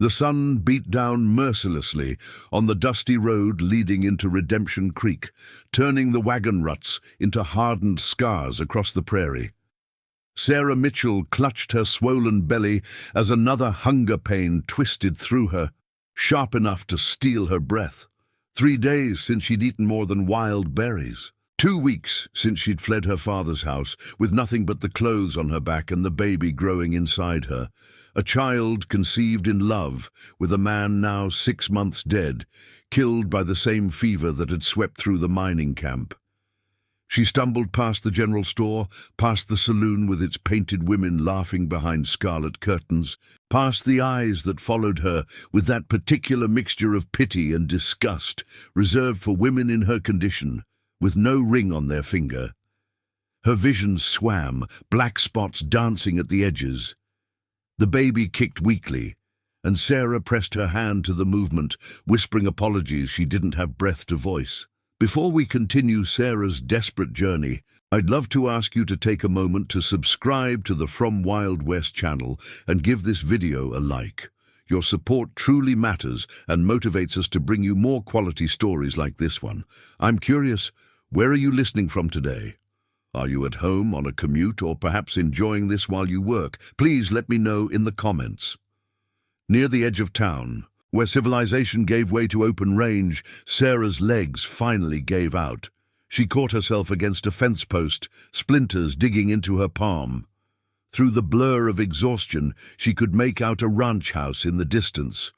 The sun beat down mercilessly on the dusty road leading into Redemption Creek, turning the wagon ruts into hardened scars across the prairie. Sarah Mitchell clutched her swollen belly as another hunger pain twisted through her, sharp enough to steal her breath. 3 days since she'd eaten more than wild berries. 2 weeks since she'd fled her father's house, with nothing but the clothes on her back and the baby growing inside her. A child conceived in love, with a man now 6 months dead, killed by the same fever that had swept through the mining camp. She stumbled past the general store, past the saloon with its painted women laughing behind scarlet curtains, past the eyes that followed her with that particular mixture of pity and disgust reserved for women in her condition, with no ring on their finger. Her vision swam, black spots dancing at the edges. The baby kicked weakly, and Sarah pressed her hand to the movement, whispering apologies she didn't have breath to voice. Before we continue Sarah's desperate journey, I'd love to ask you to take a moment to subscribe to the From Wild West channel and give this video a like. Your support truly matters and motivates us to bring you more quality stories like this one. I'm curious, where are you listening from today? Are you at home, on a commute, or perhaps enjoying this while you work? Please let me know in the comments. Near the edge of town, where civilization gave way to open range, Sarah's legs finally gave out. She caught herself against a fence post, splinters digging into her palm. Through the blur of exhaustion, she could make out a ranch house in the distance.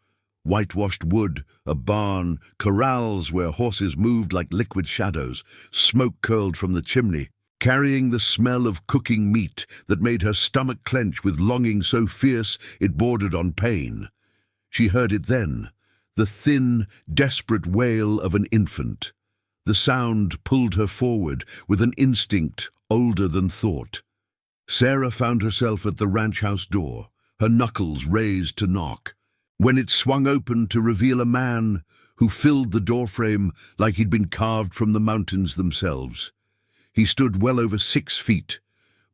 Whitewashed wood, a barn, corrals where horses moved like liquid shadows, smoke curled from the chimney, carrying the smell of cooking meat that made her stomach clench with longing so fierce it bordered on pain. She heard it then, the thin, desperate wail of an infant. The sound pulled her forward with an instinct older than thought. Sarah found herself at the ranch house door, her knuckles raised to knock, when it swung open to reveal a man who filled the doorframe like he'd been carved from the mountains themselves. He stood well over 6 feet,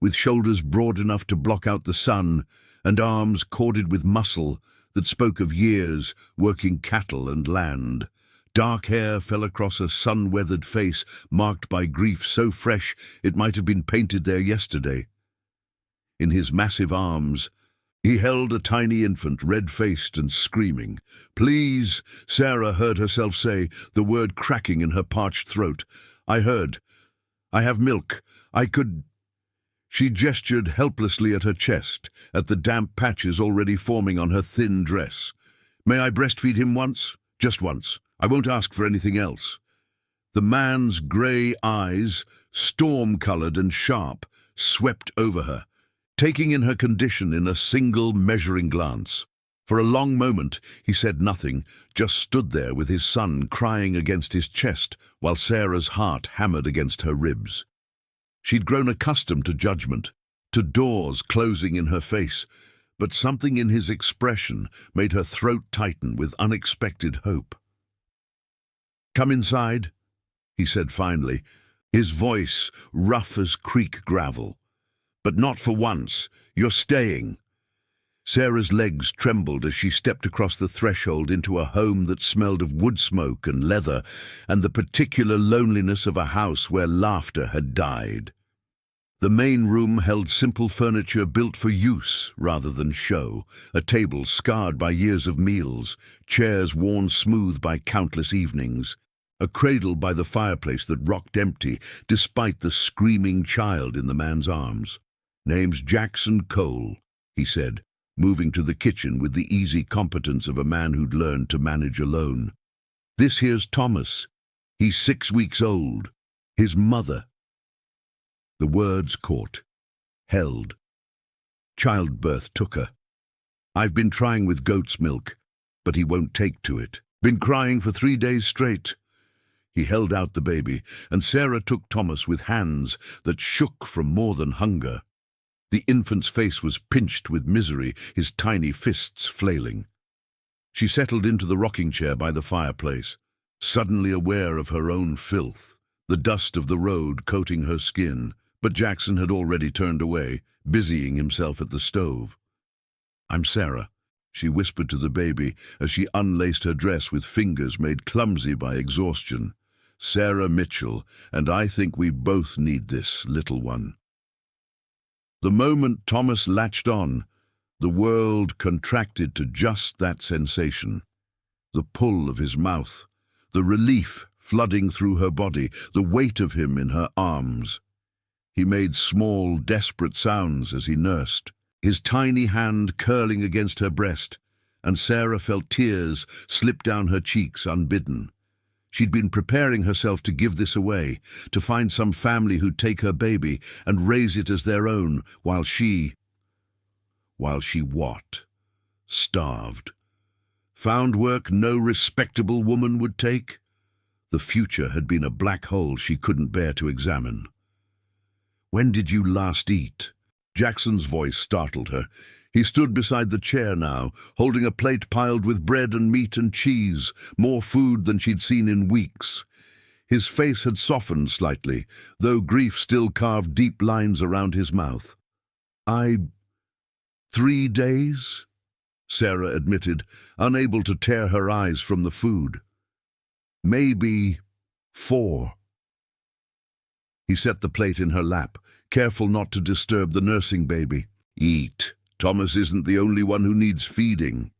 with shoulders broad enough to block out the sun and arms corded with muscle that spoke of years working cattle and land. Dark hair fell across a sun-weathered face marked by grief so fresh it might have been painted there yesterday. In his massive arms, he held a tiny infant, red-faced and screaming. "Please," Sarah heard herself say, the word cracking in her parched throat. I have milk. I could—" She gestured helplessly at her chest, at the damp patches already forming on her thin dress. "May I breastfeed him once? Just once. I won't ask for anything else." The man's grey eyes, storm-colored and sharp, swept over her, taking in her condition in a single measuring glance. For a long moment he said nothing, just stood there with his son crying against his chest while Sarah's heart hammered against her ribs. She'd grown accustomed to judgment, to doors closing in her face, but something in his expression made her throat tighten with unexpected hope. "Come inside," he said finally, his voice rough as creek gravel. "But not for once. You're staying." Sarah's legs trembled as she stepped across the threshold into a home that smelled of wood smoke and leather and the particular loneliness of a house where laughter had died. The main room held simple furniture built for use rather than show, a table scarred by years of meals, chairs worn smooth by countless evenings, a cradle by the fireplace that rocked empty despite the screaming child in the man's arms. "Name's Jackson Cole," he said, moving to the kitchen with the easy competence of a man who'd learned to manage alone. "This here's Thomas. He's 6 weeks old. His mother." The words caught, held. Childbirth took her. "I've been trying with goat's milk, but he won't take to it. Been crying for 3 days straight." He held out the baby, and Sarah took Thomas with hands that shook from more than hunger. The infant's face was pinched with misery, his tiny fists flailing. She settled into the rocking chair by the fireplace, suddenly aware of her own filth, the dust of the road coating her skin, but Jackson had already turned away, busying himself at the stove. "I'm Sarah. she whispered to the baby as she unlaced her dress with fingers made clumsy by exhaustion. "Sarah Mitchell, and I think we both need this, little one." The moment Thomas latched on, the world contracted to just that sensation. The pull of his mouth, the relief flooding through her body, the weight of him in her arms. He made small, desperate sounds as he nursed, his tiny hand curling against her breast, and Sarah felt tears slip down her cheeks unbidden. She'd been preparing herself to give this away, to find some family who'd take her baby and raise it as their own, while she what? Starved. Found work no respectable woman would take? The future had been a black hole she couldn't bear to examine. "When did you last eat?" Jackson's voice startled her. He stood beside the chair now, holding a plate piled with bread and meat and cheese, more food than she'd seen in weeks. His face had softened slightly, though grief still carved deep lines around his mouth. 3 days?" Sarah admitted, unable to tear her eyes from the food. "Maybe 4. He set the plate in her lap, careful not to disturb the nursing baby. "Eat. Thomas isn't the only one who needs feeding."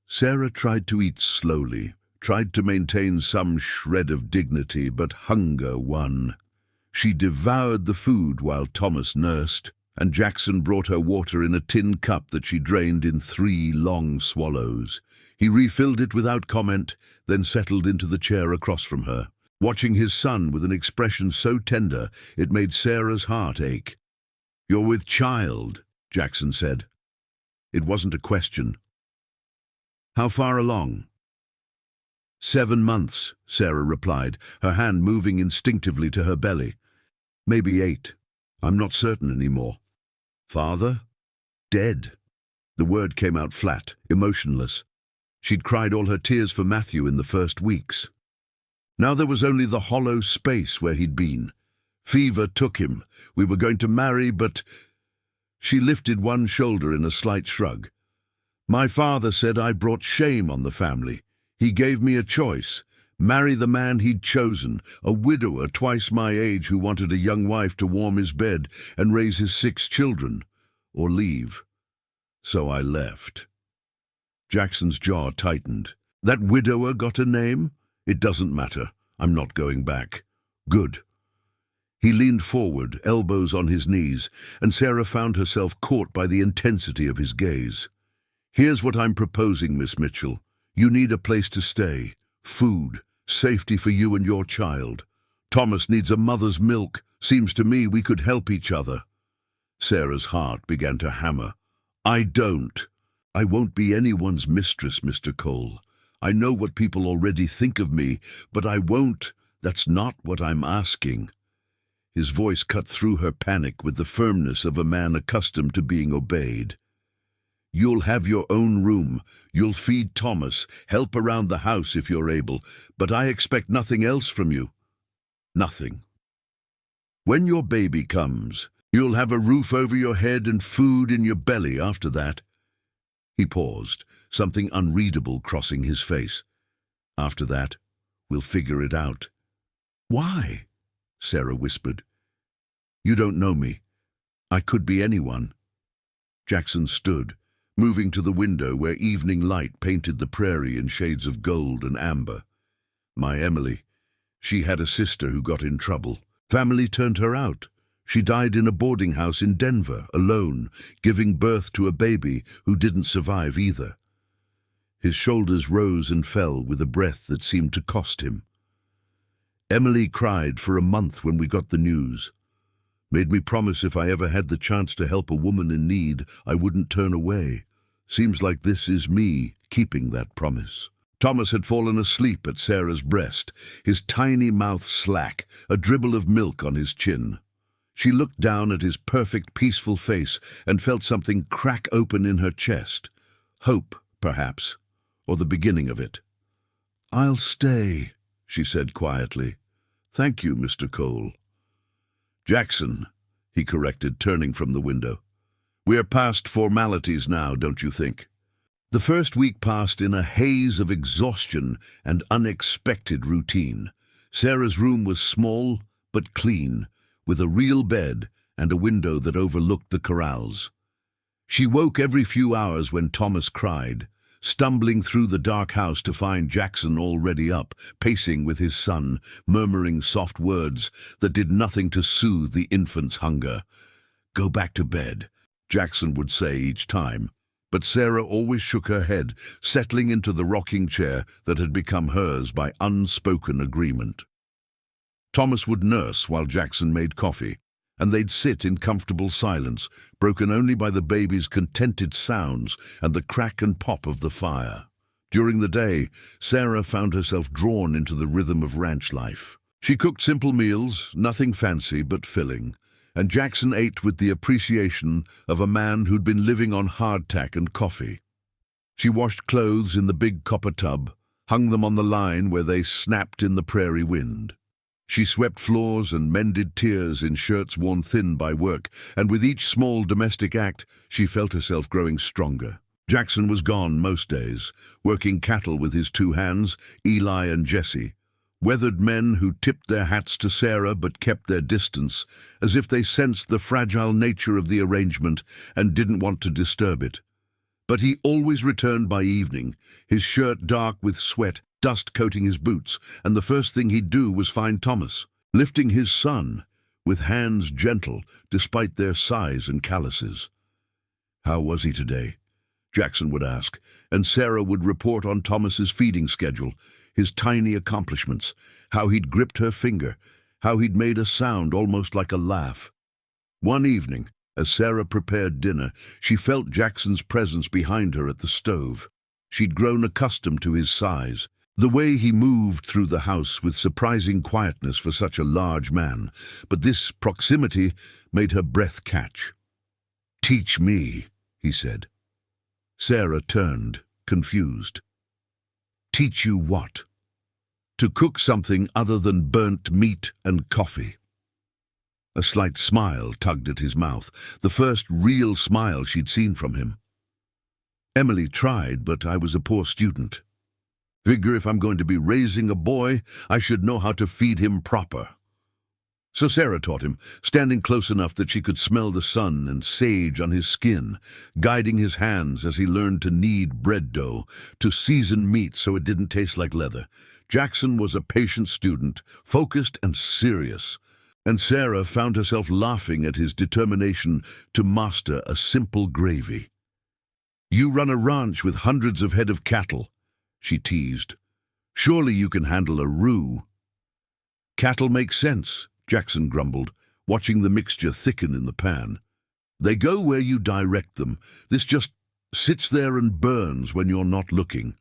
Sarah tried to eat slowly, tried to maintain some shred of dignity, but hunger won. She devoured the food while Thomas nursed, and Jackson brought her water in a tin cup that she drained in 3 long swallows. He refilled it without comment, then settled into the chair across from her, watching his son with an expression so tender it made Sarah's heart ache. "You're with child," Jackson said. It wasn't a question. "How far along?" 7 months, Sarah replied, her hand moving instinctively to her belly. "Maybe 8. I'm not certain anymore." "Father?" "Dead." The word came out flat, emotionless. She'd cried all her tears for Matthew in the first weeks. Now there was only the hollow space where he'd been. Fever took him. We were going to marry, but... She lifted one shoulder in a slight shrug. "My father said I brought shame on the family. He gave me a choice. Marry the man he'd chosen, a widower twice my age who wanted a young wife to warm his bed and raise his 6 children, or leave. So I left." Jackson's jaw tightened. "That widower got a name? It doesn't matter. I'm not going back." "Good." He leaned forward, elbows on his knees, and Sarah found herself caught by the intensity of his gaze. "Here's what I'm proposing, Miss Mitchell. You need a place to stay, food, safety for you and your child. Thomas needs a mother's milk. Seems to me we could help each other." Sarah's heart began to hammer. "I don't. I won't be anyone's mistress, Mr. Cole. I know what people already think of me, but I won't. That's not what I'm asking." His voice cut through her panic with the firmness of a man accustomed to being obeyed. "You'll have your own room. You'll feed Thomas, help around the house if you're able, but I expect nothing else from you. Nothing. When your baby comes, you'll have a roof over your head and food in your belly after that." He paused, something unreadable crossing his face. "After that, we'll figure it out." "Why?" Sarah whispered. "You don't know me. I could be anyone." Jackson stood, moving to the window where evening light painted the prairie in shades of gold and amber. "My Emily. She had a sister who got in trouble. Family turned her out. She died in a boarding house in Denver, alone, giving birth to a baby who didn't survive either." His shoulders rose and fell with a breath that seemed to cost him. "Emily cried for a month when we got the news. Made me promise if I ever had the chance to help a woman in need, I wouldn't turn away. Seems like this is me keeping that promise." Thomas had fallen asleep at Sarah's breast, his tiny mouth slack, a dribble of milk on his chin. She looked down at his perfect, peaceful face and felt something crack open in her chest. Hope, perhaps, or the beginning of it. "I'll stay," she said quietly. "Thank you, Mr. Cole." "Jackson," he corrected, turning from the window. "We're past formalities now, don't you think?" The first week passed in a haze of exhaustion and unexpected routine. Sarah's room was small but clean, with a real bed and a window that overlooked the corrals. She woke every few hours when Thomas cried, stumbling through the dark house to find Jackson already up, pacing with his son, murmuring soft words that did nothing to soothe the infant's hunger. "Go back to bed," Jackson would say each time, but Sarah always shook her head, settling into the rocking chair that had become hers by unspoken agreement. Thomas would nurse while Jackson made coffee, and they'd sit in comfortable silence, broken only by the baby's contented sounds and the crack and pop of the fire. During the day, Sarah found herself drawn into the rhythm of ranch life. She cooked simple meals, nothing fancy but filling, and Jackson ate with the appreciation of a man who'd been living on hardtack and coffee. She washed clothes in the big copper tub, hung them on the line where they snapped in the prairie wind. She swept floors and mended tears in shirts worn thin by work, and with each small domestic act, she felt herself growing stronger. Jackson was gone most days, working cattle with his two hands, Eli and Jesse, weathered men who tipped their hats to Sarah but kept their distance, as if they sensed the fragile nature of the arrangement and didn't want to disturb it. But he always returned by evening, his shirt dark with sweat, dust coating his boots, and the first thing he'd do was find Thomas, lifting his son, with hands gentle despite their size and calluses. "How was he today?" Jackson would ask, and Sarah would report on Thomas's feeding schedule, his tiny accomplishments, how he'd gripped her finger, how he'd made a sound almost like a laugh. One evening, as Sarah prepared dinner, she felt Jackson's presence behind her at the stove. She'd grown accustomed to his size, the way he moved through the house with surprising quietness for such a large man, but this proximity made her breath catch. "Teach me," he said. Sarah turned, confused. "Teach you what?" "To cook something other than burnt meat and coffee." A slight smile tugged at his mouth, the first real smile she'd seen from him. "Emily tried, but I was a poor student. Figure if I'm going to be raising a boy, I should know how to feed him proper." So Sarah taught him, standing close enough that she could smell the sun and sage on his skin, guiding his hands as he learned to knead bread dough, to season meat so it didn't taste like leather. Jackson was a patient student, focused and serious, and Sarah found herself laughing at his determination to master a simple gravy. "You run a ranch with hundreds of head of cattle," she teased. "Surely you can handle a roux." "Cattle make sense," Jackson grumbled, watching the mixture thicken in the pan. "They go where you direct them. This just sits there and burns when you're not looking."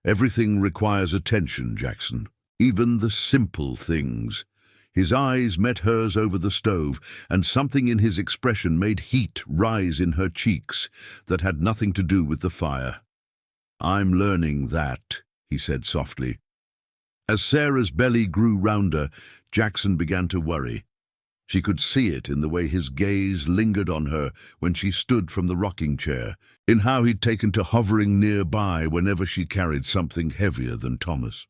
"Everything requires attention, Jackson, even the simple things." His eyes met hers over the stove, and something in his expression made heat rise in her cheeks that had nothing to do with the fire. "I'm learning that," he said softly. As Sarah's belly grew rounder, Jackson began to worry. She could see it in the way his gaze lingered on her when she stood from the rocking chair, in how he'd taken to hovering nearby whenever she carried something heavier than Thomas.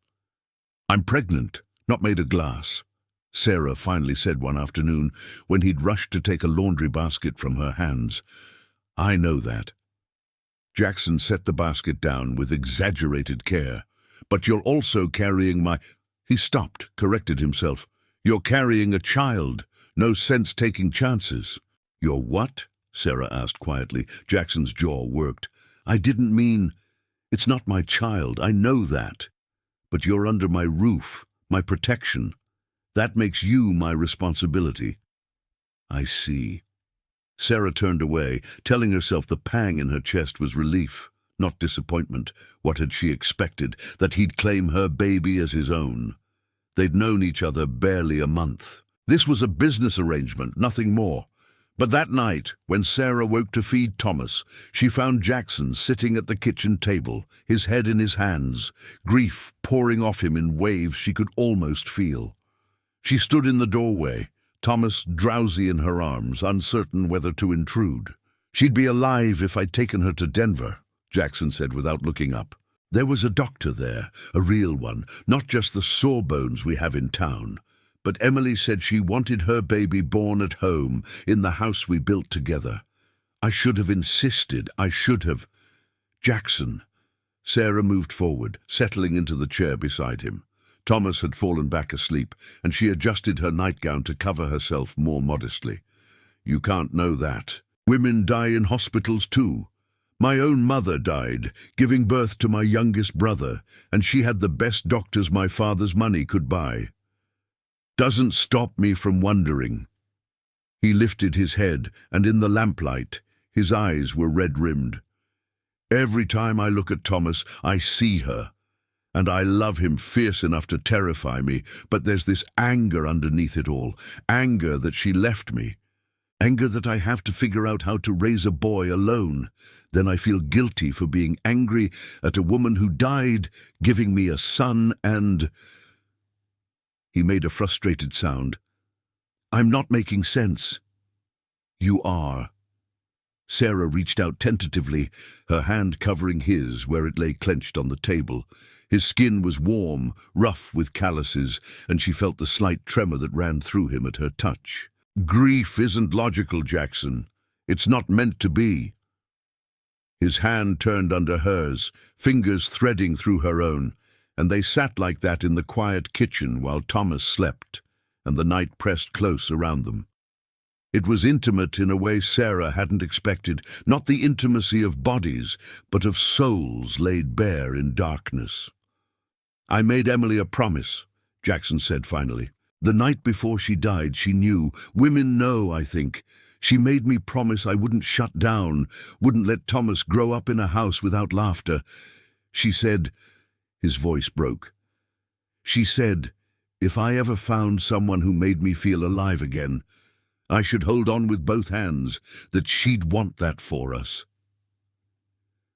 "I'm pregnant, not made of glass," Sarah finally said one afternoon when he'd rushed to take a laundry basket from her hands. "I know that." Jackson set the basket down with exaggerated care. "But you're also carrying my—" He stopped, corrected himself. "You're carrying a child. No sense taking chances." "You're what?" Sarah asked quietly. Jackson's jaw worked. "I didn't mean— It's not my child, I know that. But you're under my roof, my protection. That makes you my responsibility." "I see." Sarah turned away, telling herself the pang in her chest was relief, not disappointment. What had she expected? That he'd claim her baby as his own. They'd known each other barely a month. This was a business arrangement, nothing more. But that night, when Sarah woke to feed Thomas, she found Jackson sitting at the kitchen table, his head in his hands, grief pouring off him in waves she could almost feel. She stood in the doorway, Thomas drowsy in her arms, uncertain whether to intrude. "She'd be alive if I'd taken her to Denver," Jackson said without looking up. There was a doctor there, a real one, not just the sawbones we have in town. But Emily said she wanted her baby born at home, in the house we built together. I should have insisted, I should have. Jackson. Sarah moved forward, settling into the chair beside him. Thomas had fallen back asleep, and she adjusted her nightgown to cover herself more modestly. You can't know that. Women die in hospitals too. My own mother died, giving birth to my youngest brother, and she had the best doctors my father's money could buy. Doesn't stop me from wondering. He lifted his head, and in the lamplight, his eyes were red-rimmed. Every time I look at Thomas, I see her, and I love him fierce enough to terrify me, but there's this anger underneath it all, anger that she left me, anger that I have to figure out how to raise a boy alone. Then I feel guilty for being angry at a woman who died, giving me a son, and... He made a frustrated sound. I'm not making sense. You are. Sarah reached out tentatively, her hand covering his where it lay clenched on the table. His skin was warm, rough with calluses, and she felt the slight tremor that ran through him at her touch. Grief isn't logical, Jackson. It's not meant to be. His hand turned under hers, fingers threading through her own, and they sat like that in the quiet kitchen while Thomas slept, and the night pressed close around them. It was intimate in a way Sarah hadn't expected, not the intimacy of bodies, but of souls laid bare in darkness. I made Emily a promise, Jackson said finally. The night before she died, she knew. Women know, I think. She made me promise I wouldn't shut down, wouldn't let Thomas grow up in a house without laughter. She said... His voice broke. She said, if I ever found someone who made me feel alive again, I should hold on with both hands, that she'd want that for us.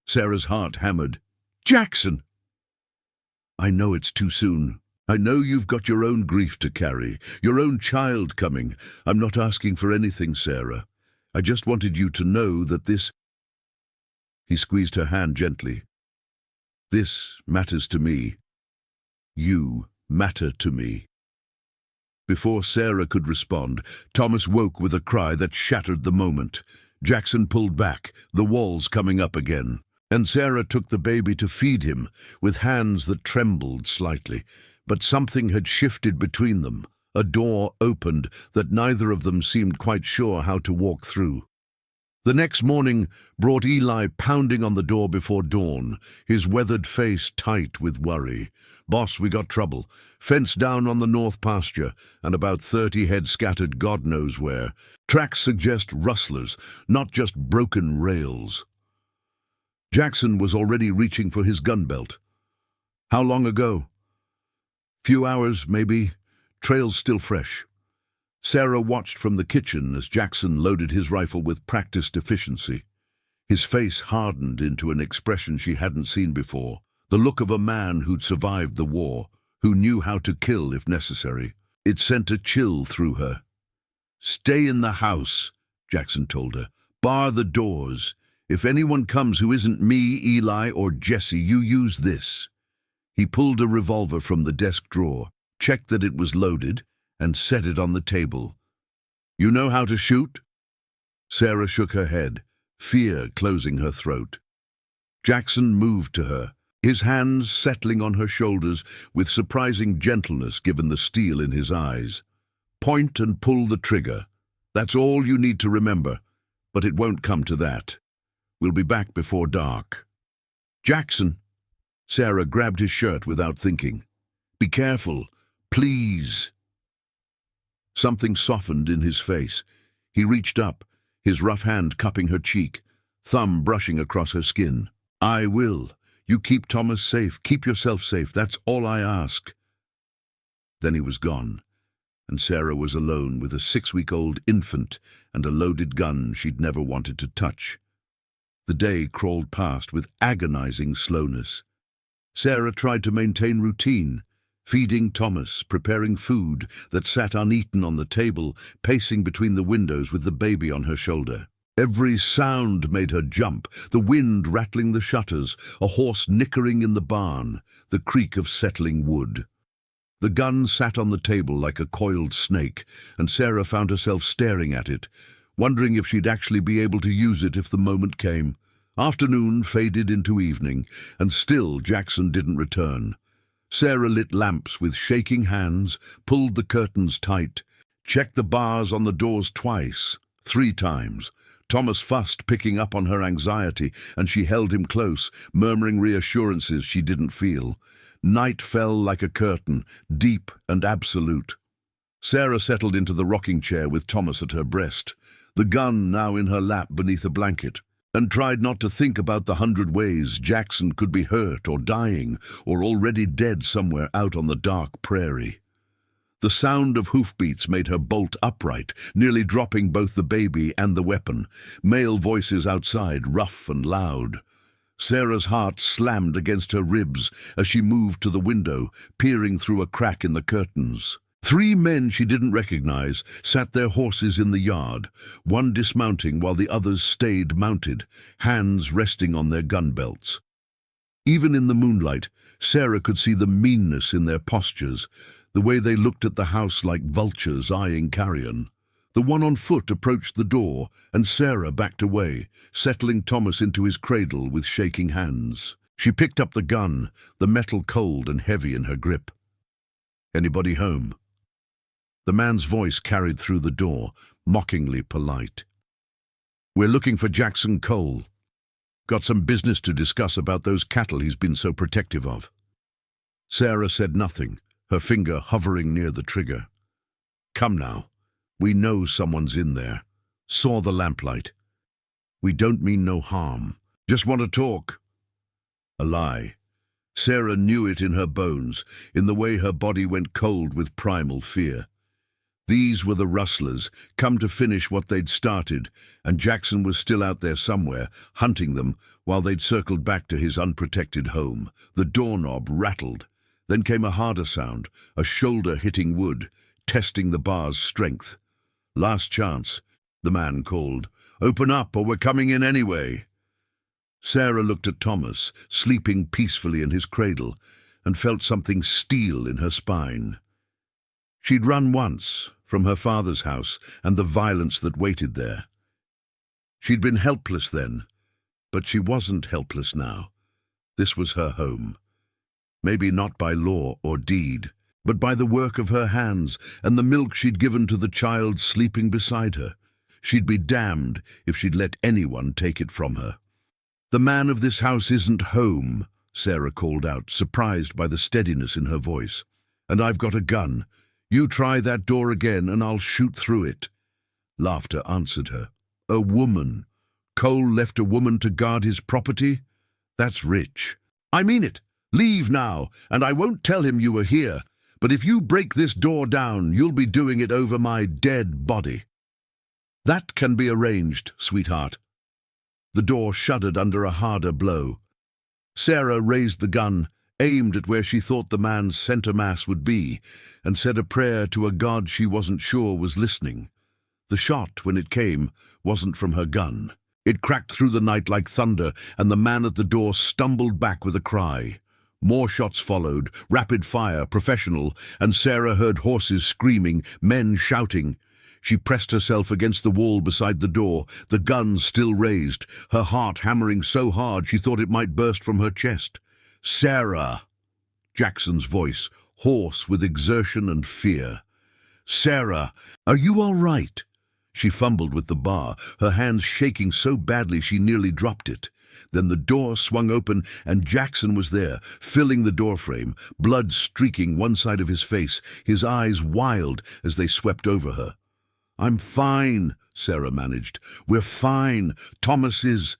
Sarah's heart hammered. Jackson! I know it's too soon. I know you've got your own grief to carry, your own child coming. I'm not asking for anything, Sarah. I just wanted you to know that this... He squeezed her hand gently. This matters to me. You matter to me. Before Sarah could respond, Thomas woke with a cry that shattered the moment. Jackson pulled back, the walls coming up again, and Sarah took the baby to feed him, with hands that trembled slightly. But something had shifted between them. A door opened that neither of them seemed quite sure how to walk through. The next morning brought Eli pounding on the door before dawn, his weathered face tight with worry. Boss, we got trouble. Fence down on the north pasture, and about 30 head scattered God knows where. Tracks suggest rustlers, not just broken rails. Jackson was already reaching for his gun belt. How long ago? Few hours, maybe. Trails still fresh. Sarah watched from the kitchen as Jackson loaded his rifle with practiced efficiency. His face hardened into an expression she hadn't seen before, the look of a man who'd survived the war, who knew how to kill if necessary. It sent a chill through her. Stay in the house, Jackson told her. Bar the doors. If anyone comes who isn't me, Eli, or Jesse, you use this. He pulled a revolver from the desk drawer, checked that it was loaded, and set it on the table. You know how to shoot? Sarah shook her head, fear closing her throat. Jackson moved to her, his hands settling on her shoulders with surprising gentleness given the steel in his eyes. Point and pull the trigger. That's all you need to remember, but it won't come to that. We'll be back before dark. Jackson! Sarah grabbed his shirt without thinking. Be careful, please. Something softened in his face. He reached up, his rough hand cupping her cheek, thumb brushing across her skin. I will. You keep Thomas safe. Keep yourself safe. That's all I ask. Then he was gone, and Sarah was alone with a 6-week-old infant and a loaded gun she'd never wanted to touch. The day crawled past with agonizing slowness. Sarah tried to maintain routine, feeding Thomas, preparing food that sat uneaten on the table, pacing between the windows with the baby on her shoulder. Every sound made her jump, the wind rattling the shutters, a horse nickering in the barn, the creak of settling wood. The gun sat on the table like a coiled snake, and Sarah found herself staring at it, wondering if she'd actually be able to use it if the moment came. Afternoon faded into evening, and still Jackson didn't return. Sarah lit lamps with shaking hands, pulled the curtains tight, checked the bars on the doors twice, 3 times. Thomas fussed, picking up on her anxiety, and she held him close, murmuring reassurances she didn't feel. Night fell like a curtain, deep and absolute. Sarah settled into the rocking chair with Thomas at her breast, the gun now in her lap beneath a blanket, and tried not to think about the 100 ways Jackson could be hurt or dying or already dead somewhere out on the dark prairie. The sound of hoofbeats made her bolt upright, nearly dropping both the baby and the weapon. Male voices outside, rough and loud. Sarah's heart slammed against her ribs as she moved to the window, peering through a crack in the curtains. 3 men she didn't recognize sat their horses in the yard, one dismounting while the others stayed mounted, hands resting on their gun belts. Even in the moonlight, Sarah could see the meanness in their postures, the way they looked at the house like vultures eyeing carrion. The one on foot approached the door, and Sarah backed away, settling Thomas into his cradle with shaking hands. She picked up the gun, the metal cold and heavy in her grip. "Anybody home?" The man's voice carried through the door, mockingly polite. "We're looking for Jackson Cole. Got some business to discuss about those cattle he's been so protective of." Sarah said nothing, her finger hovering near the trigger. "Come now. We know someone's in there. Saw the lamplight. We don't mean no harm. Just want to talk." A lie. Sarah knew it in her bones, in the way her body went cold with primal fear. These were the rustlers, come to finish what they'd started, and Jackson was still out there somewhere, hunting them, while they'd circled back to his unprotected home. The doorknob rattled. Then came a harder sound, a shoulder hitting wood, testing the bar's strength. "Last chance," the man called. "Open up, or we're coming in anyway." Sarah looked at Thomas, sleeping peacefully in his cradle, and felt something steel in her spine. She'd run once, from her father's house and the violence that waited there. She'd been helpless then, but she wasn't helpless now. This was her home. Maybe not by law or deed, but by the work of her hands and the milk she'd given to the child sleeping beside her. She'd be damned if she'd let anyone take it from her. "The man of this house isn't home," Sarah called out, surprised by the steadiness in her voice. "And I've got a gun. You try that door again and I'll shoot through it." Laughter answered her. "A woman. Cole left a woman to guard his property? That's rich." "I mean it. Leave now, and I won't tell him you were here. But if you break this door down, you'll be doing it over my dead body." "That can be arranged, sweetheart." The door shuddered under a harder blow. Sarah raised the gun, aimed at where she thought the man's center mass would be, and said a prayer to a God she wasn't sure was listening. The shot, when it came, wasn't from her gun. It cracked through the night like thunder, and the man at the door stumbled back with a cry. More shots followed, rapid fire, professional, and Sarah heard horses screaming, men shouting. She pressed herself against the wall beside the door, the gun still raised, her heart hammering so hard she thought it might burst from her chest. "Sarah!" Jackson's voice, hoarse with exertion and fear. "Sarah, are you all right?" She fumbled with the bar, her hands shaking so badly she nearly dropped it. Then the door swung open, and Jackson was there, filling the doorframe, blood streaking one side of his face, his eyes wild as they swept over her. "I'm fine," Sarah managed. "We're fine. Thomas is—"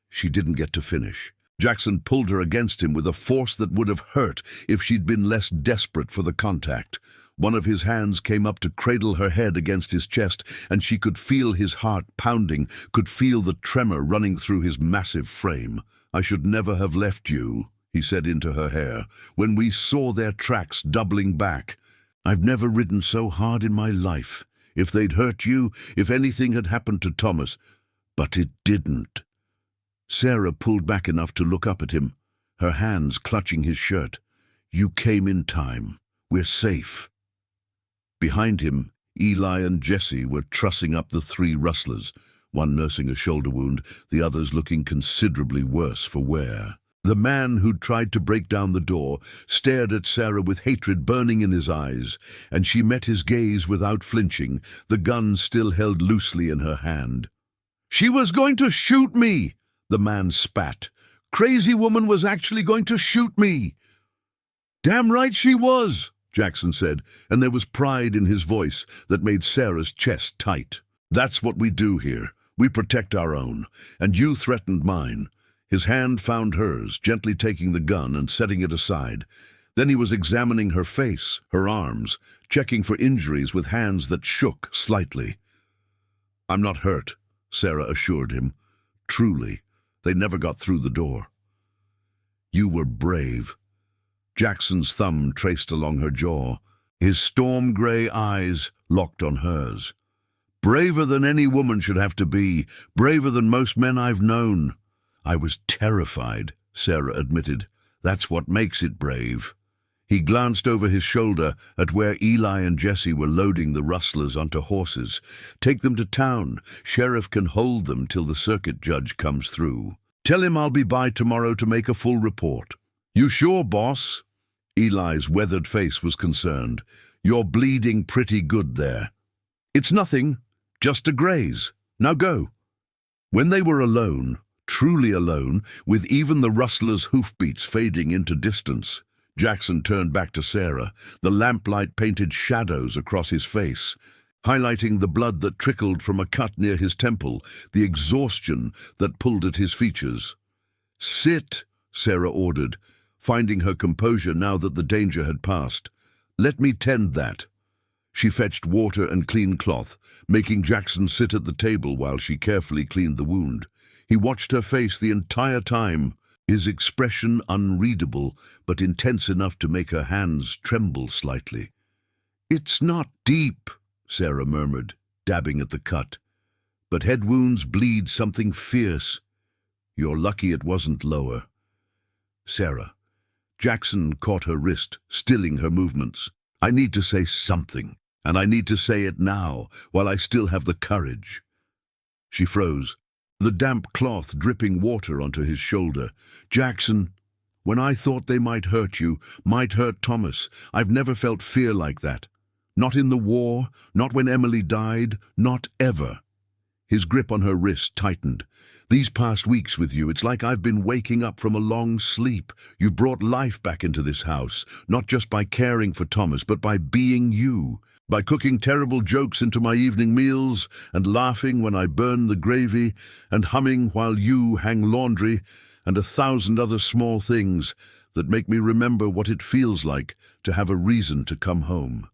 She didn't get to finish. Jackson pulled her against him with a force that would have hurt if she'd been less desperate for the contact. One of his hands came up to cradle her head against his chest, and she could feel his heart pounding, could feel the tremor running through his massive frame. "I should never have left you," he said into her hair, "when we saw their tracks doubling back. I've never ridden so hard in my life. If they'd hurt you, if anything had happened to Thomas—" But it didn't. Sarah pulled back enough to look up at him, her hands clutching his shirt. "You came in time. We're safe." Behind him, Eli and Jesse were trussing up the three rustlers, one nursing a shoulder wound, the others looking considerably worse for wear. The man who'd tried to break down the door stared at Sarah with hatred burning in his eyes, and she met his gaze without flinching, the gun still held loosely in her hand. "She was going to shoot me!" the man spat. "Crazy woman was actually going to shoot me!" "Damn right she was," Jackson said, and there was pride in his voice that made Sarah's chest tight. "That's what we do here. We protect our own, and you threatened mine." His hand found hers, gently taking the gun and setting it aside. Then he was examining her face, her arms, checking for injuries with hands that shook slightly. "I'm not hurt," Sarah assured him. "Truly, they never got through the door." "You were brave." Jackson's thumb traced along her jaw, his storm-gray eyes locked on hers. "Braver than any woman should have to be, braver than most men I've known." "I was terrified," Sarah admitted. "That's what makes it brave." He glanced over his shoulder at where Eli and Jesse were loading the rustlers onto horses. "Take them to town. Sheriff can hold them till the circuit judge comes through. Tell him I'll be by tomorrow to make a full report." "You sure, boss?" Eli's weathered face was concerned. "You're bleeding pretty good there." "It's nothing. Just a graze. Now go." When they were alone, truly alone, with even the rustler's hoofbeats fading into distance, Jackson turned back to Sarah. The lamplight painted shadows across his face, highlighting the blood that trickled from a cut near his temple, the exhaustion that pulled at his features. "Sit," Sarah ordered, finding her composure now that the danger had passed. "Let me tend that." She fetched water and clean cloth, making Jackson sit at the table while she carefully cleaned the wound. He watched her face the entire time, his expression unreadable, but intense enough to make her hands tremble slightly. "It's not deep," Sarah murmured, dabbing at the cut. "But head wounds bleed something fierce. You're lucky it wasn't lower." "Sarah." Jackson caught her wrist, stilling her movements. "I need to say something, and I need to say it now, while I still have the courage." She froze, the damp cloth dripping water onto his shoulder. "Jackson, when I thought they might hurt you, might hurt Thomas, I've never felt fear like that. Not in the war, not when Emily died, not ever." His grip on her wrist tightened. "These past weeks with you, it's like I've been waking up from a long sleep. You've brought life back into this house, not just by caring for Thomas, but by being you. By cooking terrible jokes into my evening meals, and laughing when I burn the gravy, and humming while you hang laundry, and 1,000 other small things that make me remember what it feels like to have a reason to come home."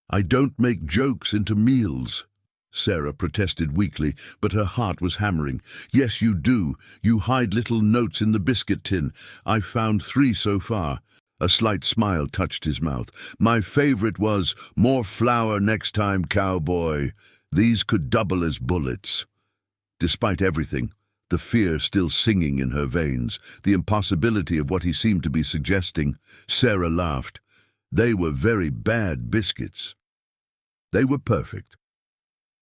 "I don't make jokes into meals," Sarah protested weakly, but her heart was hammering. "Yes, you do. You hide little notes in the biscuit tin. I've found 3 so far." A slight smile touched his mouth. "My favorite was, 'More flour next time, cowboy.' These could double as bullets." Despite everything, the fear still singing in her veins, the impossibility of what he seemed to be suggesting, Sarah laughed. "They were very bad biscuits." "They were perfect."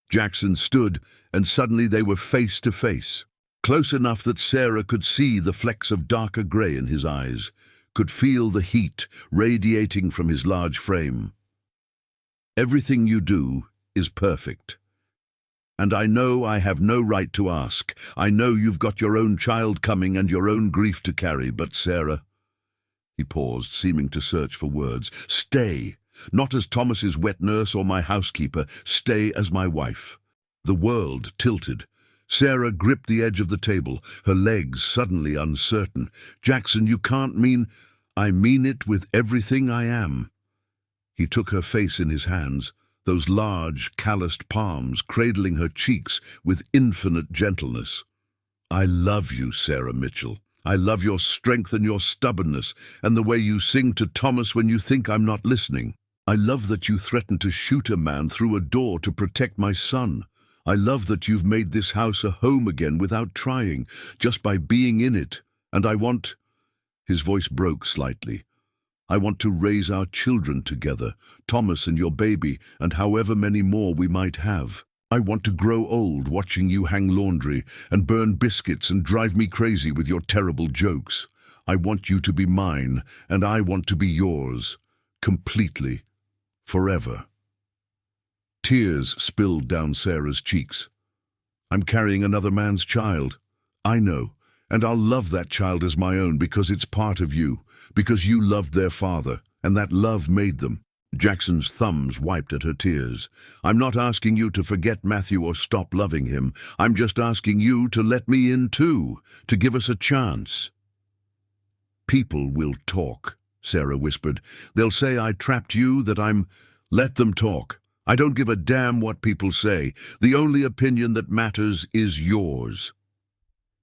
Jackson stood, and suddenly they were face to face, close enough that Sarah could see the flecks of darker grey in his eyes, could feel the heat radiating from his large frame. "Everything you do is perfect. And I know I have no right to ask. I know you've got your own child coming and your own grief to carry, but Sarah—" He paused, seeming to search for words. "Stay. Not as Thomas's wet nurse or my housekeeper. Stay as my wife." The world tilted. Sarah gripped the edge of the table, her legs suddenly uncertain. "Jackson, you can't mean—" "I mean it with everything I am." He took her face in his hands, those large, calloused palms cradling her cheeks with infinite gentleness. "I love you, Sarah Mitchell. I love your strength and your stubbornness, and the way you sing to Thomas when you think I'm not listening. I love that you threatened to shoot a man through a door to protect my son. I love that you've made this house a home again without trying, just by being in it. And I want—" His voice broke slightly. "I want to raise our children together, Thomas and your baby, and however many more we might have. I want to grow old watching you hang laundry and burn biscuits and drive me crazy with your terrible jokes. I want you to be mine, and I want to be yours, completely, forever." Tears spilled down Sarah's cheeks. "I'm carrying another man's child. I know, and I'll love that child as my own because it's part of you, because you loved their father, and that love made them." Jackson's thumbs wiped at her tears. "I'm not asking you to forget Matthew or stop loving him. I'm just asking you to let me in too, to give us a chance." "People will talk," Sarah whispered. "They'll say I trapped you, that I'm—" "Let them talk. I don't give a damn what people say. The only opinion that matters is yours."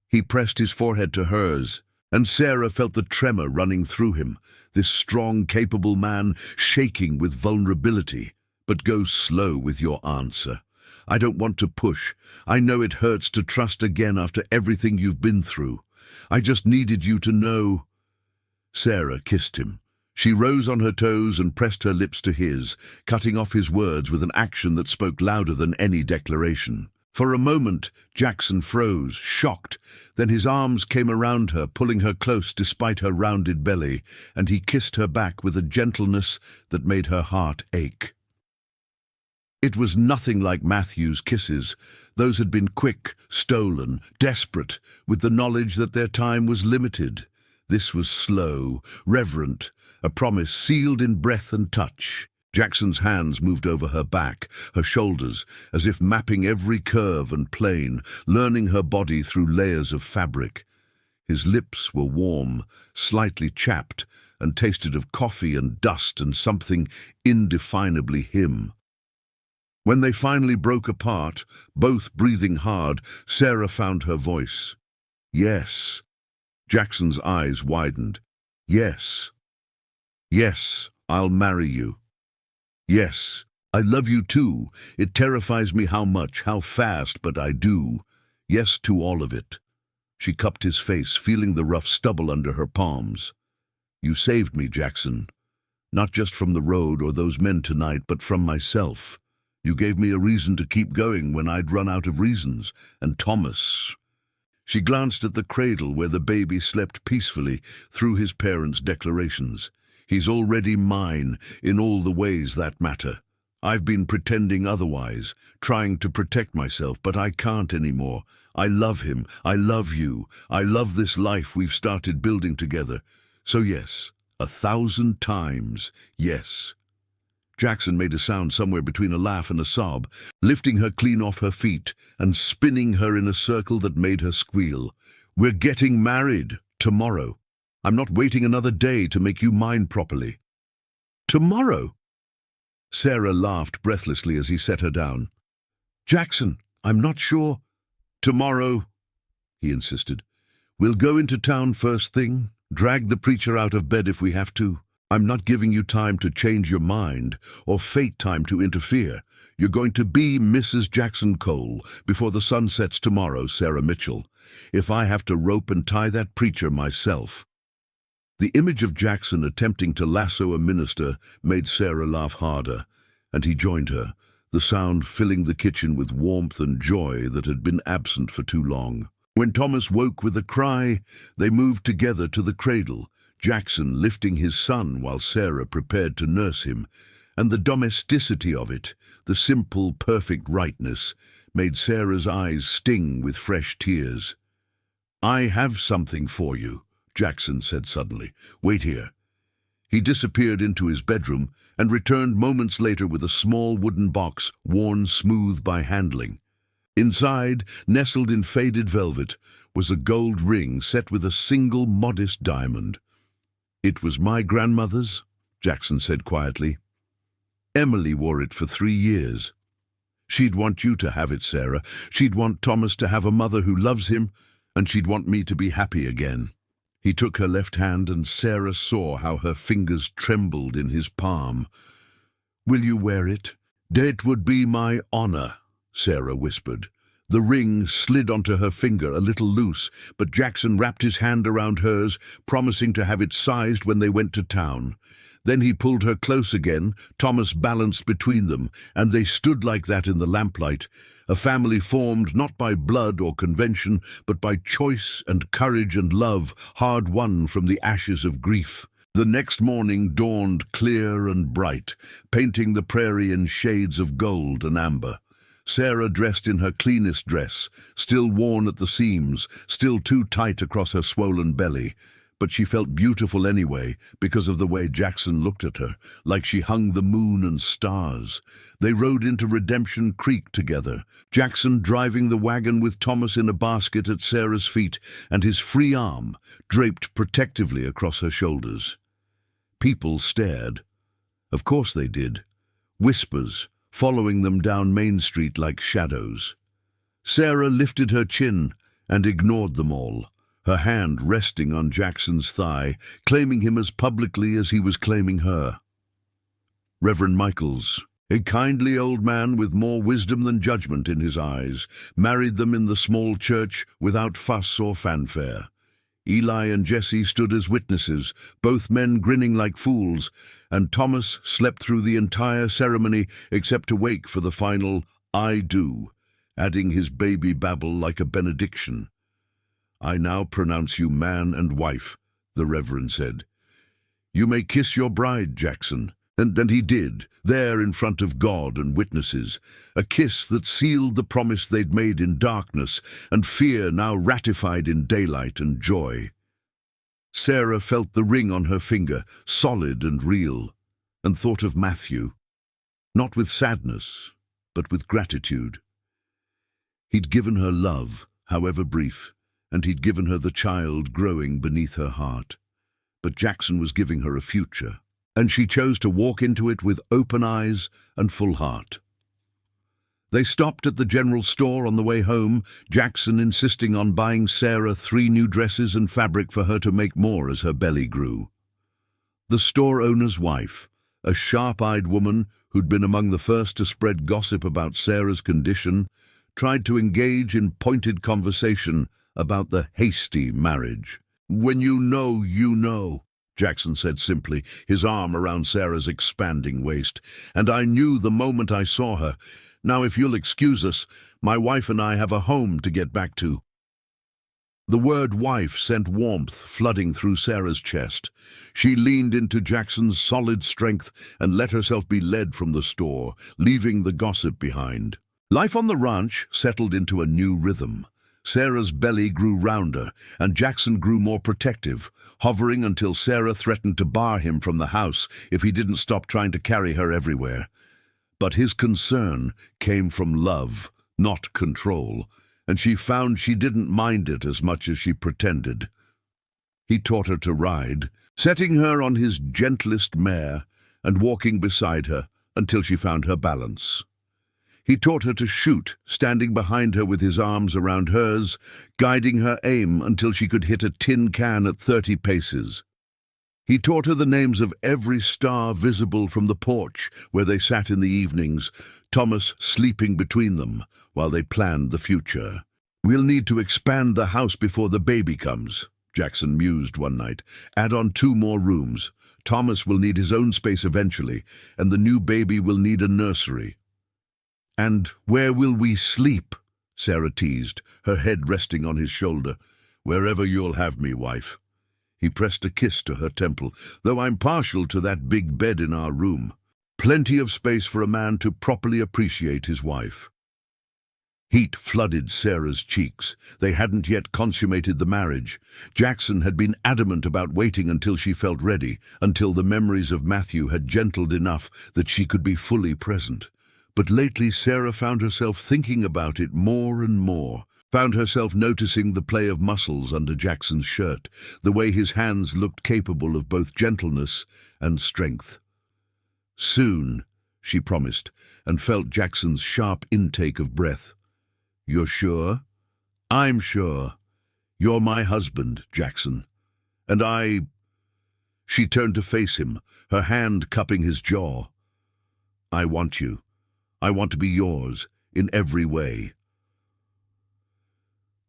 He pressed his forehead to hers, and Sarah felt the tremor running through him, this strong, capable man shaking with vulnerability. "But go slow with your answer. I don't want to push. I know it hurts to trust again after everything you've been through. I just needed you to know—" Sarah kissed him. She rose on her toes and pressed her lips to his, cutting off his words with an action that spoke louder than any declaration. For a moment, Jackson froze, shocked. Then his arms came around her, pulling her close despite her rounded belly, and he kissed her back with a gentleness that made her heart ache. It was nothing like Matthew's kisses. Those had been quick, stolen, desperate, with the knowledge that their time was limited. This was slow, reverent, a promise sealed in breath and touch. Jackson's hands moved over her back, her shoulders, as if mapping every curve and plane, learning her body through layers of fabric. His lips were warm, slightly chapped, and tasted of coffee and dust and something indefinably him. When they finally broke apart, both breathing hard, Sarah found her voice. "Yes." Jackson's eyes widened. "Yes. Yes, I'll marry you. Yes, I love you too. It terrifies me how much, how fast, but I do. Yes to all of it." She cupped his face, feeling the rough stubble under her palms. "You saved me, Jackson. Not just from the road or those men tonight, but from myself. You gave me a reason to keep going when I'd run out of reasons. And Thomas—" She glanced at the cradle where the baby slept peacefully through his parents' declarations. "He's already mine, in all the ways that matter. I've been pretending otherwise, trying to protect myself, but I can't anymore. I love him. I love you. I love this life we've started building together. So yes, 1,000 times, yes." Jackson made a sound somewhere between a laugh and a sob, lifting her clean off her feet and spinning her in a circle that made her squeal. "We're getting married tomorrow. I'm not waiting another day to make you mine properly." "Tomorrow?" Sarah laughed breathlessly as he set her down. "Jackson, I'm not sure—" "Tomorrow," he insisted. "We'll go into town first thing, drag the preacher out of bed if we have to. I'm not giving you time to change your mind or fate time to interfere. You're going to be Mrs. Jackson Cole before the sun sets tomorrow, Sarah Mitchell. If I have to rope and tie that preacher myself." The image of Jackson attempting to lasso a minister made Sarah laugh harder, and he joined her, the sound filling the kitchen with warmth and joy that had been absent for too long. When Thomas woke with a cry, they moved together to the cradle, Jackson lifting his son while Sarah prepared to nurse him, and the domesticity of it, the simple, perfect rightness, made Sarah's eyes sting with fresh tears. "I have something for you," Jackson said suddenly. "Wait here." He disappeared into his bedroom and returned moments later with a small wooden box worn smooth by handling. Inside, nestled in faded velvet, was a gold ring set with a single modest diamond. "It was my grandmother's," Jackson said quietly. "Emily wore it for 3 years. She'd want you to have it, Sarah. She'd want Thomas to have a mother who loves him, and she'd want me to be happy again." He took her left hand, and Sarah saw how her fingers trembled in his palm. "Will you wear it?" "It would be my honor," Sarah whispered. The ring slid onto her finger, a little loose, but Jackson wrapped his hand around hers, promising to have it sized when they went to town. Then he pulled her close again, Thomas balanced between them, and they stood like that in the lamplight, a family formed not by blood or convention, but by choice and courage and love, hard won from the ashes of grief. The next morning dawned clear and bright, painting the prairie in shades of gold and amber. Sarah dressed in her cleanest dress, still worn at the seams, still too tight across her swollen belly. But she felt beautiful anyway, because of the way Jackson looked at her, like she hung the moon and stars. They rode into Redemption Creek together, Jackson driving the wagon with Thomas in a basket at Sarah's feet, and his free arm draped protectively across her shoulders. People stared. Of course they did. Whispers, following them down Main Street like shadows. Sarah lifted her chin and ignored them all, her hand resting on Jackson's thigh, claiming him as publicly as he was claiming her. Reverend Michaels, a kindly old man with more wisdom than judgment in his eyes, married them in the small church without fuss or fanfare. Eli and Jesse stood as witnesses, both men grinning like fools, and Thomas slept through the entire ceremony except to wake for the final "I do," adding his baby babble like a benediction. "I now pronounce you man and wife," the Reverend said. "You may kiss your bride, Jackson." And he did, there in front of God and witnesses, a kiss that sealed the promise they'd made in darkness and fear now ratified in daylight and joy. Sarah felt the ring on her finger, solid and real, and thought of Matthew, not with sadness, but with gratitude. He'd given her love, however brief, and he'd given her the child growing beneath her heart. But Jackson was giving her a future, and she chose to walk into it with open eyes and full heart. They stopped at the general store on the way home, Jackson insisting on buying Sarah 3 new dresses and fabric for her to make more as her belly grew. The store owner's wife, a sharp-eyed woman who'd been among the first to spread gossip about Sarah's condition, tried to engage in pointed conversation about the hasty marriage. "When you know, you know," Jackson said simply, his arm around Sarah's expanding waist. "And I knew the moment I saw her. Now, if you'll excuse us, my wife and I have a home to get back to." The word wife sent warmth flooding through Sarah's chest. She leaned into Jackson's solid strength and let herself be led from the store, leaving the gossip behind. Life on the ranch settled into a new rhythm. Sarah's belly grew rounder, and Jackson grew more protective, hovering until Sarah threatened to bar him from the house if he didn't stop trying to carry her everywhere. But his concern came from love, not control, and she found she didn't mind it as much as she pretended. He taught her to ride, setting her on his gentlest mare and walking beside her until she found her balance. He taught her to shoot, standing behind her with his arms around hers, guiding her aim until she could hit a tin can at 30 paces. He taught her the names of every star visible from the porch where they sat in the evenings, Thomas sleeping between them while they planned the future. "We'll need to expand the house before the baby comes," Jackson mused one night. "Add on 2 more rooms. Thomas will need his own space eventually, and the new baby will need a nursery." "And where will we sleep?" Sarah teased, her head resting on his shoulder. "Wherever you'll have me, wife." He pressed a kiss to her temple, "Though I'm partial to that big bed in our room. Plenty of space for a man to properly appreciate his wife." Heat flooded Sarah's cheeks. They hadn't yet consummated the marriage. Jackson had been adamant about waiting until she felt ready, until the memories of Matthew had gentled enough that she could be fully present. But lately Sarah found herself thinking about it more and more, found herself noticing the play of muscles under Jackson's shirt, the way his hands looked capable of both gentleness and strength. "Soon," she promised, and felt Jackson's sharp intake of breath. "You're sure?" "I'm sure. You're my husband, Jackson. And I—" She turned to face him, her hand cupping his jaw. "I want you. I want to be yours, in every way.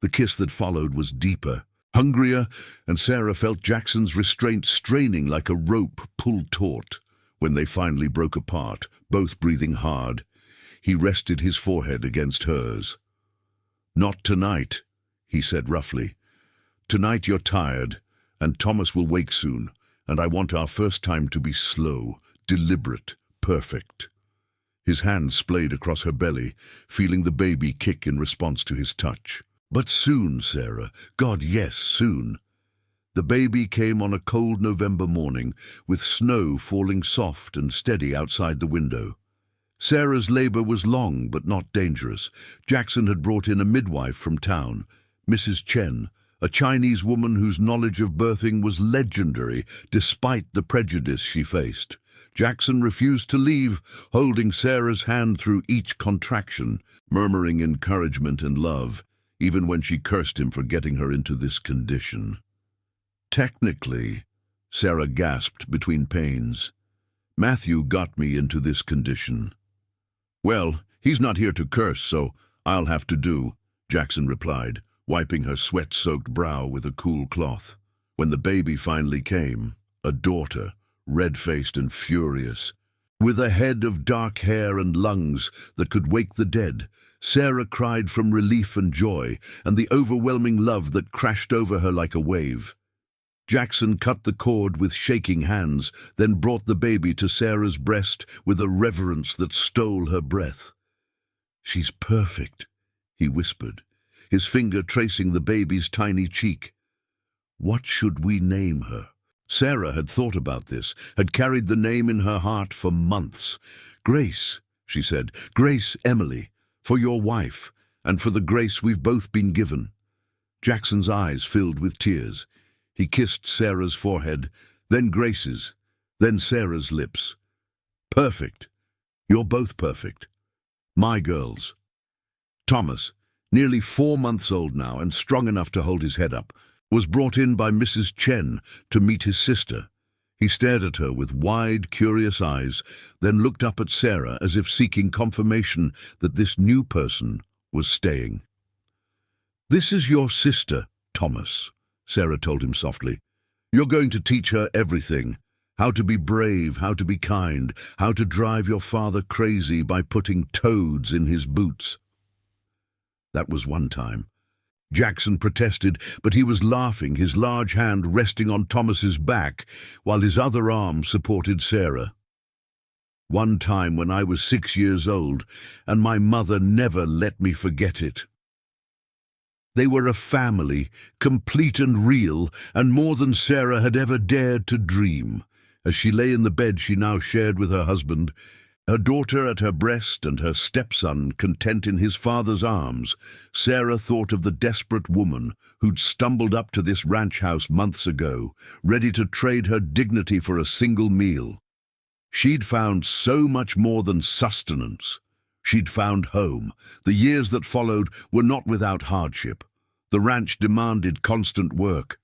The kiss that followed was deeper, hungrier, and Sarah felt Jackson's restraint straining like a rope pulled taut. When they finally broke apart, both breathing hard, he rested his forehead against hers. "Not tonight," he said roughly. "Tonight you're tired, and Thomas will wake soon, and I want our first time to be slow, deliberate, perfect." His hand splayed across her belly, feeling the baby kick in response to his touch. "But soon, Sarah. God, yes, soon." The baby came on a cold November morning, with snow falling soft and steady outside the window. Sarah's labor was long but not dangerous. Jackson had brought in a midwife from town, Mrs. Chen, a Chinese woman whose knowledge of birthing was legendary despite the prejudice she faced. Jackson refused to leave, holding Sarah's hand through each contraction, murmuring encouragement and love, even when she cursed him for getting her into this condition. "Technically," Sarah gasped between pains, "Matthew got me into this condition." "Well, he's not here to curse, so I'll have to do," Jackson replied, wiping her sweat-soaked brow with a cool cloth. When the baby finally came, a daughter, red-faced and furious, with a head of dark hair and lungs that could wake the dead, Sarah cried from relief and joy and the overwhelming love that crashed over her like a wave. Jackson cut the cord with shaking hands, then brought the baby to Sarah's breast with a reverence that stole her breath. "She's perfect," he whispered, his finger tracing the baby's tiny cheek. "What should we name her?" Sarah had thought about this, had carried the name in her heart for months. "Grace," she said, "Grace Emily, for your wife, and for the grace we've both been given." Jackson's eyes filled with tears. He kissed Sarah's forehead, then Grace's, then Sarah's lips. "Perfect. You're both perfect. My girls." Thomas, nearly 4 months old now and strong enough to hold his head up, was brought in by Mrs. Chen to meet his sister. He stared at her with wide, curious eyes, then looked up at Sarah as if seeking confirmation that this new person was staying. "This is your sister, Thomas," Sarah told him softly. "You're going to teach her everything. How to be brave, how to be kind, how to drive your father crazy by putting toads in his boots." That was one time. Jackson protested, but he was laughing, his large hand resting on Thomas's back, while his other arm supported Sarah. "One time when I was 6 years old, and my mother never let me forget it." They were a family, complete and real, and more than Sarah had ever dared to dream. As she lay in the bed she now shared with her husband, her daughter at her breast and her stepson content in his father's arms, Sarah thought of the desperate woman who'd stumbled up to this ranch house months ago, ready to trade her dignity for a single meal. She'd found so much more than sustenance. She'd found home. The years that followed were not without hardship. The ranch demanded constant work,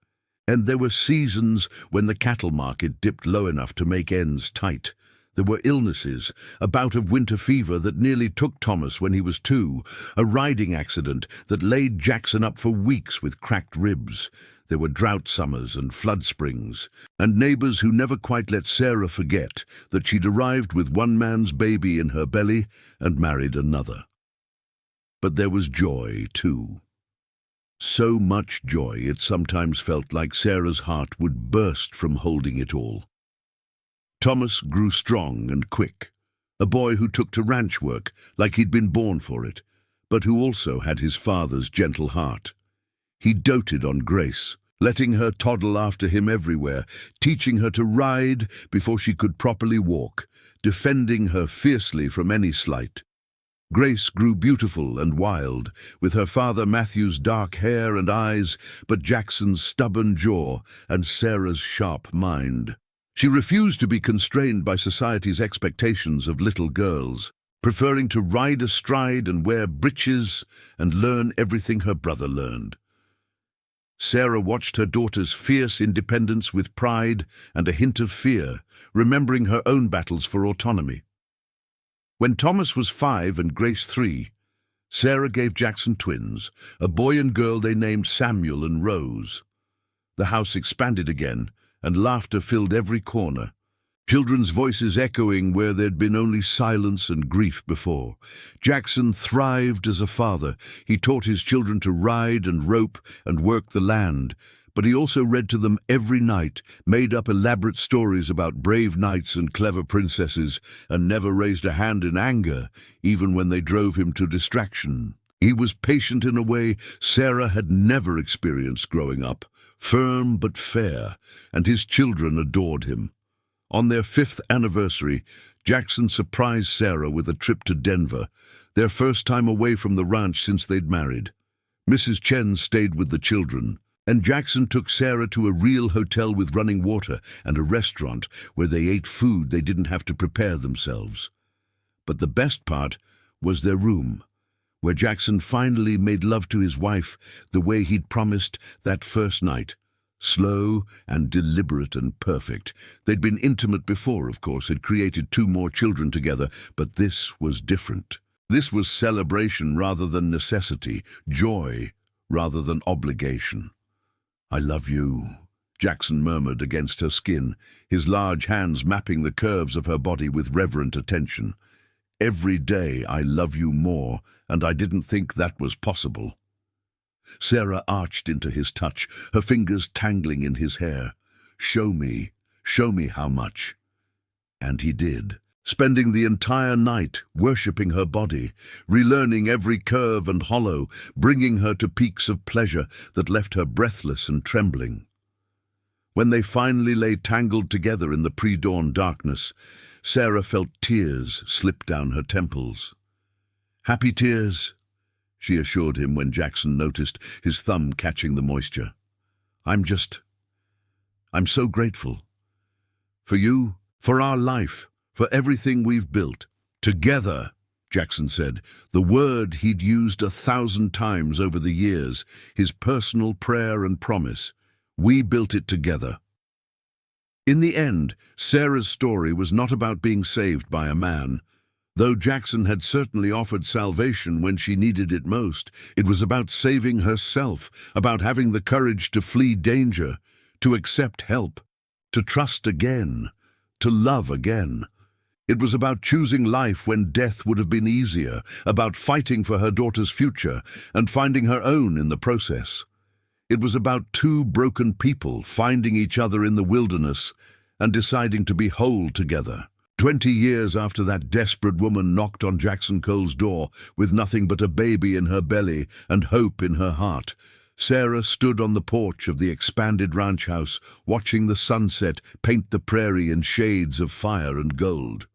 and there were seasons when the cattle market dipped low enough to make ends tight. There were illnesses, a bout of winter fever that nearly took Thomas when he was 2, a riding accident that laid Jackson up for weeks with cracked ribs. There were drought summers and flood springs, and neighbors who never quite let Sarah forget that she'd arrived with one man's baby in her belly and married another. But there was joy, too. So much joy it sometimes felt like Sarah's heart would burst from holding it all. Thomas grew strong and quick, a boy who took to ranch work like he'd been born for it, but who also had his father's gentle heart. He doted on Grace, letting her toddle after him everywhere, teaching her to ride before she could properly walk, defending her fiercely from any slight. Grace grew beautiful and wild, with her father Matthew's dark hair and eyes, but Jackson's stubborn jaw and Sarah's sharp mind. She refused to be constrained by society's expectations of little girls, preferring to ride astride and wear breeches and learn everything her brother learned. Sarah watched her daughter's fierce independence with pride and a hint of fear, remembering her own battles for autonomy. When Thomas was 5 and Grace 3, Sarah gave Jackson twins, a boy and girl they named Samuel and Rose. The house expanded again, and laughter filled every corner. Children's voices echoing where there'd been only silence and grief before. Jackson thrived as a father. He taught his children to ride and rope and work the land, but he also read to them every night, made up elaborate stories about brave knights and clever princesses, and never raised a hand in anger, even when they drove him to distraction. He was patient in a way Sarah had never experienced growing up, firm but fair, and his children adored him. On their 5th anniversary, Jackson surprised Sarah with a trip to Denver, their first time away from the ranch since they'd married. Mrs. Chen stayed with the children, and Jackson took Sarah to a real hotel with running water and a restaurant where they ate food they didn't have to prepare themselves. But the best part was their room, where Jackson finally made love to his wife the way he'd promised that first night. Slow and deliberate and perfect. They'd been intimate before, of course, had created 2 more children together, but this was different. This was celebration rather than necessity, joy rather than obligation. "I love you," Jackson murmured against her skin, his large hands mapping the curves of her body with reverent attention. "Every day I love you more, and I didn't think that was possible." Sarah arched into his touch, her fingers tangling in his hair. Show me how much." And he did, spending the entire night worshipping her body, relearning every curve and hollow, bringing her to peaks of pleasure that left her breathless and trembling. When they finally lay tangled together in the pre-dawn darkness, Sarah felt tears slip down her temples. "Happy tears," she assured him when Jackson noticed his thumb catching the moisture. I'm so grateful. For you, for our life, for everything we've built. Together," Jackson said, the word he'd used 1,000 times over the years, his personal prayer and promise. "We built it together." In the end, Sarah's story was not about being saved by a man. Though Jackson had certainly offered salvation when she needed it most, it was about saving herself, about having the courage to flee danger, to accept help, to trust again, to love again. It was about choosing life when death would have been easier, about fighting for her daughter's future and finding her own in the process. It was about 2 broken people finding each other in the wilderness and deciding to be whole together. 20 years after that desperate woman knocked on Jackson Cole's door with nothing but a baby in her belly and hope in her heart, Sarah stood on the porch of the expanded ranch house, watching the sunset paint the prairie in shades of fire and gold.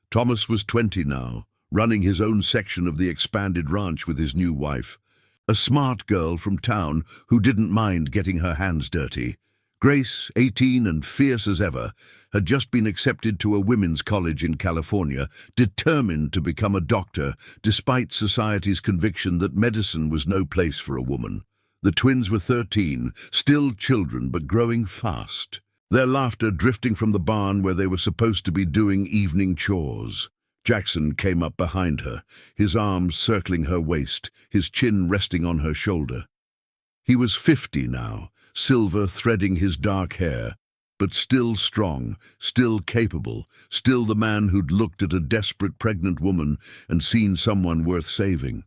Thomas was 20 now, running his own section of the expanded ranch with his new wife. A smart girl from town who didn't mind getting her hands dirty. Grace, 18 and fierce as ever, had just been accepted to a women's college in California, determined to become a doctor, despite society's conviction that medicine was no place for a woman. The twins were 13, still children but growing fast, their laughter drifting from the barn where they were supposed to be doing evening chores. Jackson came up behind her, his arms circling her waist, his chin resting on her shoulder. He was 50 now, silver threading his dark hair, but still strong, still capable, still the man who'd looked at a desperate pregnant woman and seen someone worth saving.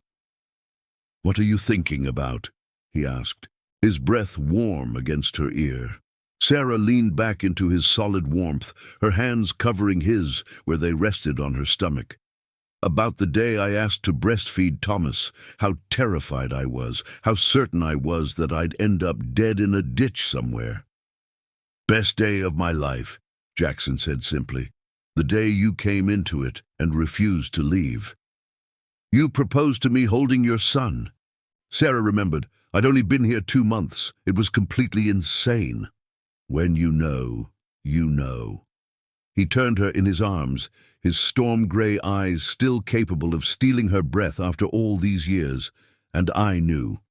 "What are you thinking about?" he asked, his breath warm against her ear. Sarah leaned back into his solid warmth, her hands covering his where they rested on her stomach. "About the day I asked to breastfeed Thomas, how terrified I was, how certain I was that I'd end up dead in a ditch somewhere." "Best day of my life," Jackson said simply. "The day you came into it and refused to leave. You proposed to me holding your son." Sarah remembered. "I'd only been here 2 months. It was completely insane." "When you know, you know." He turned her in his arms, his storm-gray eyes still capable of stealing her breath after all these years. "And I knew.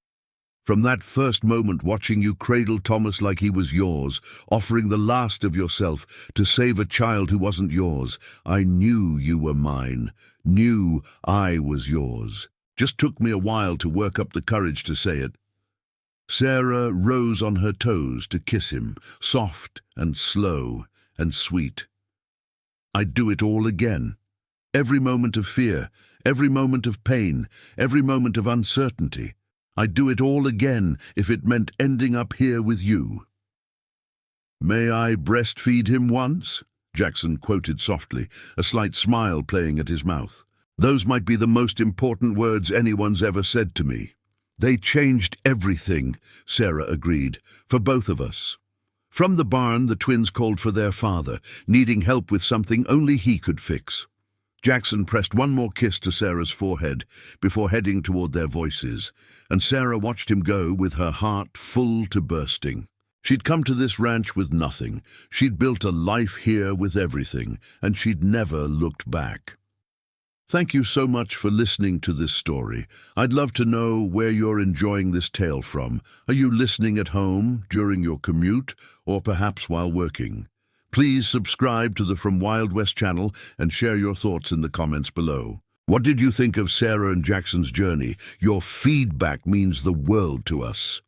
From that first moment watching you cradle Thomas like he was yours, offering the last of yourself to save a child who wasn't yours, I knew you were mine, knew I was yours. Just took me a while to work up the courage to say it. Sarah rose on her toes to kiss him, soft and slow and sweet. I'd do it all again. Every moment of fear, every moment of pain, every moment of uncertainty. I'd do it all again if it meant ending up here with you. May I breastfeed him once? Jackson quoted softly, a slight smile playing at his mouth. Those might be the most important words anyone's ever said to me. They changed everything, Sarah agreed, for both of us. From the barn, the twins called for their father, needing help with something only he could fix. Jackson pressed one more kiss to Sarah's forehead before heading toward their voices, and Sarah watched him go with her heart full to bursting. She'd come to this ranch with nothing. She'd built a life here with everything, and she'd never looked back. Thank you so much for listening to this story. I'd love to know where you're enjoying this tale from. Are you listening at home, during your commute, or perhaps while working? Please subscribe to the From Wild West channel and share your thoughts in the comments below. What did you think of Sarah and Jackson's journey? Your feedback means the world to us.